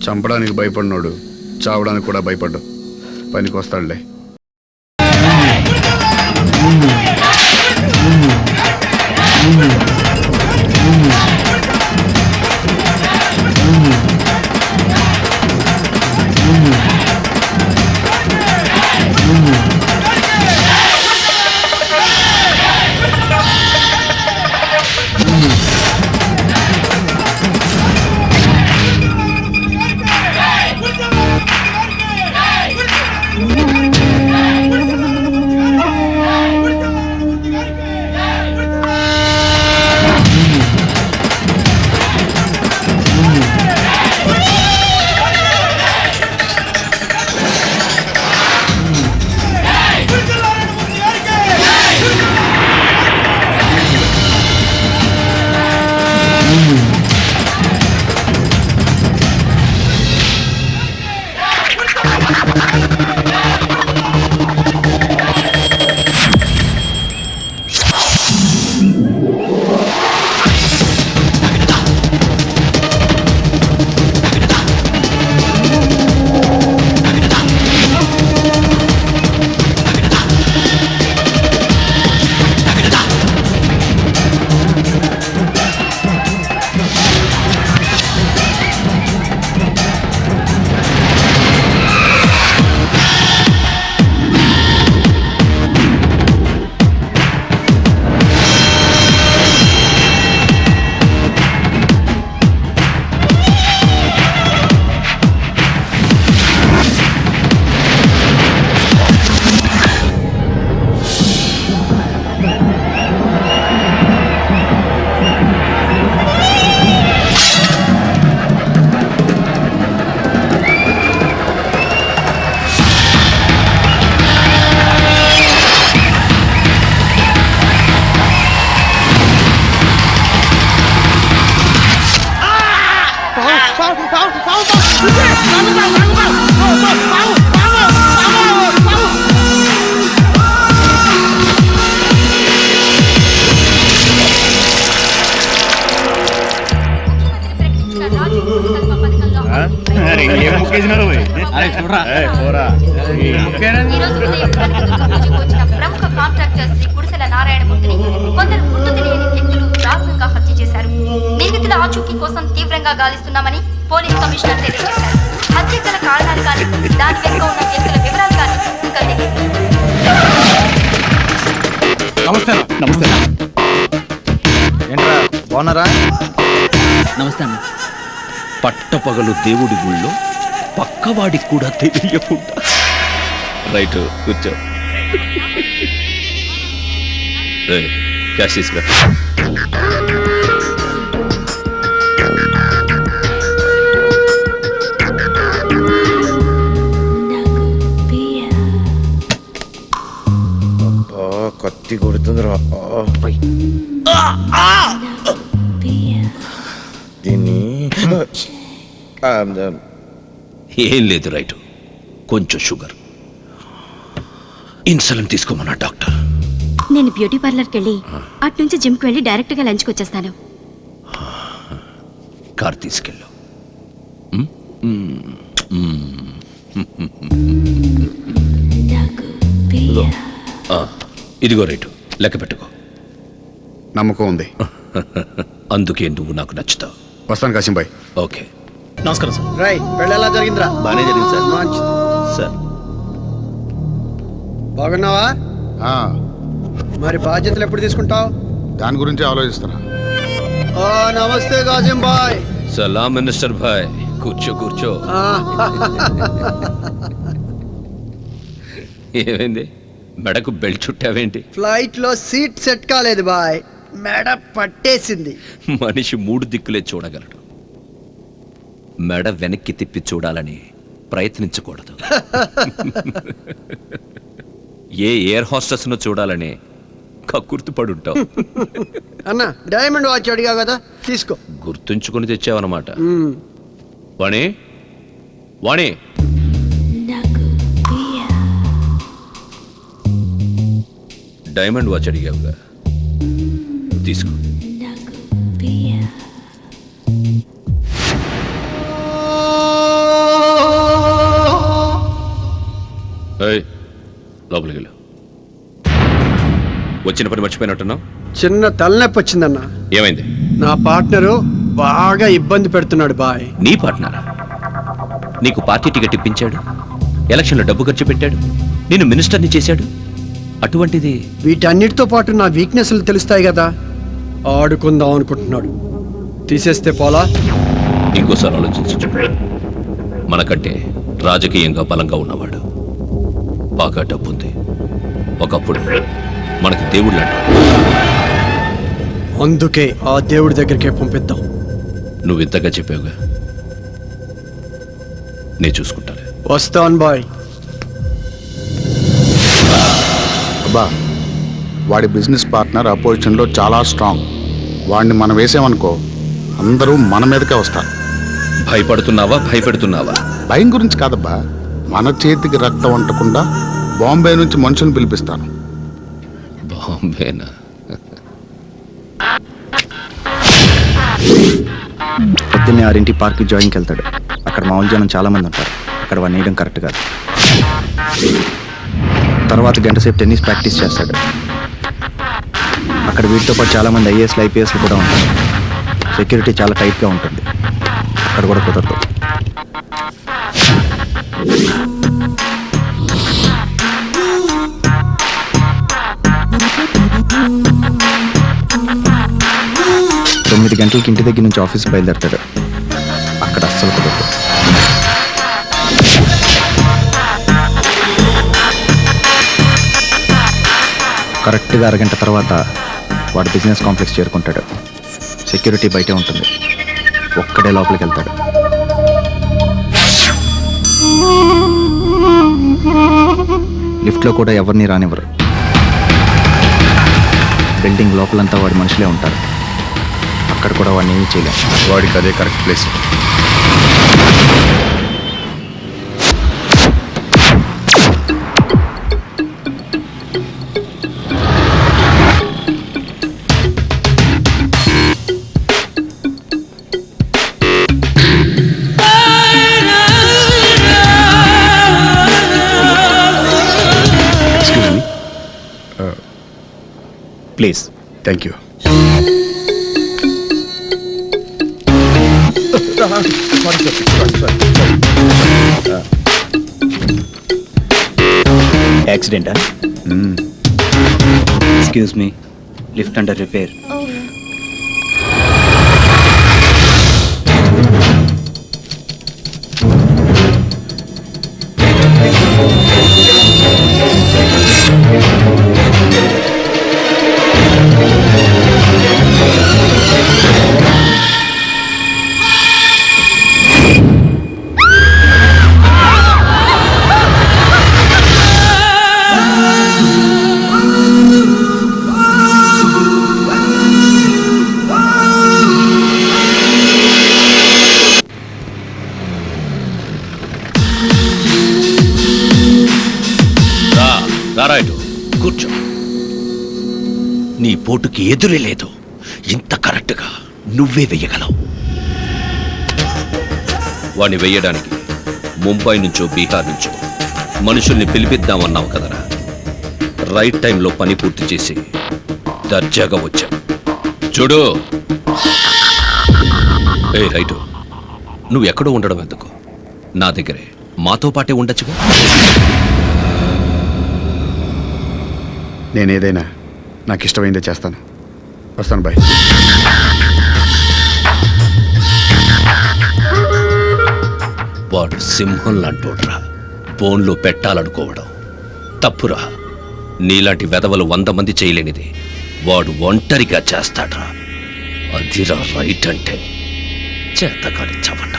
చంపడానికి భయపడినోడు చావడానికి కూడా భయపడ్డు. పనికి వస్తాడులే. ప్రముఖ కాంట్రాక్టర్ శ్రీ గుడిసెల నారాయణమూర్తిని కొందరు గుర్తు తెలియని వ్యక్తులు దారుణంగా హత్య చేశారు. నిందితుల ఆచూకీ కోసం తీవ్రంగా గాలిస్తున్నామని పోలీస్ కమిషనర్ తెలియజేశారు. హత్య గల కారణాలు కానీ దాని వెనుక ఉన్న వ్యక్తుల వివరాలు కానీ ఇంకా తెలియదు. నమస్తే. ఏంట్రా బాగున్నారా? నమస్తే అన్న. పట్టపగలు దేవుడి గుళ్ళో పక్కవాడికి కూడా తెలియకుండా. రైట్, కూర్చో. క్యాష్ తీసుకురా. కత్తి కొడుతుందిరా. దీన్ని ఏం లేదు, రైట్. కొంచెం షుగర్, ఇన్సులిన్ తీసుకోమన్నా డాక్టర్. నేను బ్యూటీ పార్లర్కి వెళ్ళి అటు నుంచి జిమ్కి వెళ్ళి డైరెక్ట్గా లంచ్కి వచ్చేస్తాను. కార్ తీసుకెళ్ళు. ఇదిగో రేటు, లెక్క పెట్టుకో. నమ్మకం ఉంది. అందుకే నువ్వు నాకు నచ్చుతావు. వస్తాను కాసింబాయ్. ఓకే, నమస్కారం సార్. రై పెళ్ళి ఎలా జరిగిందిరా? బాగానే జరిగింది సార్. మంచిది సార్. బాగున్నావా? మరి బాధ్యతలు ఎప్పుడు తీసుకుంటావు? దాని గురించి ఆలోచిస్తున్నా. నమస్తే గాజిం బాయ్. సలాం మినిస్టర్ భాయ్. కూర్చో కూర్చో. ఏమైంది, మెడకు బెల్ట్ చుట్టావేంటి? ఫ్లైట్ లో సీట్ సెట్ కాలేదు బాయ్, మెడ పట్టేసింది. మనిషి 3 దిక్కులే చూడగలడు, మెడ వెనక్కి తిప్పి చూడాలని ప్రయత్నించకూడదు. ఏ ఎయిర్ హోస్టెస్ ను చూడాలని కక్కుర్తిపడుంటావు. అన్న డైమండ్ వాచ్ అడిగా కదా, తీసుకో. గుర్తుంచుకుని తెచ్చావన్నమాట. వాణి వాణి, డైమండ్ వాచ్ అడిగావుగా, తీసుకో. ఏయ్, లోపలికి వెళ్ళు. వచ్చిన పని మర్చిపోయినట్టున్నావు. చిన్న తలనొప్పి వచ్చిందన్న. ఏమైంది? నా పార్ట్నరు బాగా ఇబ్బంది పెడుతున్నాడు బాయ్. నీ పార్ట్నరా? నీకు పార్టీ టికెట్ ఇప్పించాడు, ఎలక్షన్లో డబ్బు ఖర్చు పెట్టాడు, నిన్ను మినిస్టర్ని చేశాడు. అటువంటిది వీటన్నిటితో పాటు నా వీక్నెస్లు తెలుస్తాయి కదా, ఆడుకుందాం అనుకుంటున్నాడు. తీసేస్తే పోలా? ఇంకోసారి ఆలోచించు. మనకంటే రాజకీయంగా బలంగా ఉన్నవాడు, బాగా డబ్బుంది, ఒకప్పుడు మనకి దేవుళ్ళు అంటాడు. అందుకే ఆ దేవుడి దగ్గరికే పంపిద్దాం. నువ్వు ఇంతగా చెప్పావుగా, నేను చూసుకుంటాను. వస్తాను బాయ్. అబ్బా, వాడి బిజినెస్ పార్ట్నర్ అపోజిషన్లో చాలా స్ట్రాంగ్. వాడిని మనం వేసామనుకో అందరూ మన మీదకే వస్తారు. భయపడుతున్నావా? భయపెడుతున్నావా? భయం గురించి కాదబ్బా, మన చేతికి రక్తం అంటకుండా బాంబే నుంచి మనుషులను పిలిపిస్తాను. బాంబేనా? పొద్దున్నే 6 పార్క్ జాయింగ్కి వెళ్తాడు. అక్కడ మామూలు జనం చాలా మంది ఉంటారు. అక్కడ వాడిని వేయడం కరెక్ట్ కాదు. తర్వాత గంట సేపు టెన్నిస్ ప్రాక్టీస్ చేస్తాడు. అక్కడ వీటితో పాటు చాలా మంది ఐఏఎస్లు ఐపీఎస్లు కూడా ఉంటారు. సెక్యూరిటీ చాలా టైట్గా ఉంటుంది. అక్కడ కూడా కుదరదు. తొమ్మిది గంటలకి ఇంటి దగ్గర నుంచి ఆఫీస్కి బయలుదేరతాడు. అక్కడ అస్సలు కుదరదు. కరెక్ట్గా అరగంట తర్వాత వాడు బిజినెస్ కాంప్లెక్స్ చేరుకుంటాడు. సెక్యూరిటీ బయటే ఉంటుంది. ఒక్కడే లోపలికి వెళ్తాడు. లిఫ్ట్లో కూడా ఎవరిని రానివ్వరు. బిల్డింగ్ లోపలంతా వాడి మనుషులే ఉంటారు. అక్కడ కూడా వాడిని ఏమీ చేయలేం. వాడికి అదే correct place. Please. Thank you. యాక్సిడెంటా? Excuse me, lift under repair. రారాయటు, కూర్చో. నీ పోటుకి ఎదురే లేదు. ఇంత కరెక్ట్గా నువ్వే వెయ్యగలవు. వాణ్ణి వెయ్యడానికి ముంబై నుంచో బీహార్ నుంచో మనుషుల్ని పిలిపిద్దామన్నావు కదరా. రైట్ టైంలో పని పూర్తి చేసి దర్జాగా వచ్చావు. చూడు, ఏ రైటు, నువ్వు ఎక్కడో ఉండడం ఎందుకు? నా దగ్గరే మాతో పాటే ఉండొచ్చుగా. నేనేదైనా నాకు ఇష్టమైందే చేస్తాను. వస్తాను బాయ్. వాడు సింహం లాంటోడ్రా. బోన్లో పెట్టాలనుకోవడం తప్పురా. నీలాంటి వెధవలు 100 మంది చేయలేనిది వాడు ఒంటరిగా చేస్తాడ్రా. అదిరా రైట్ అంటే. చేతకాని చవట.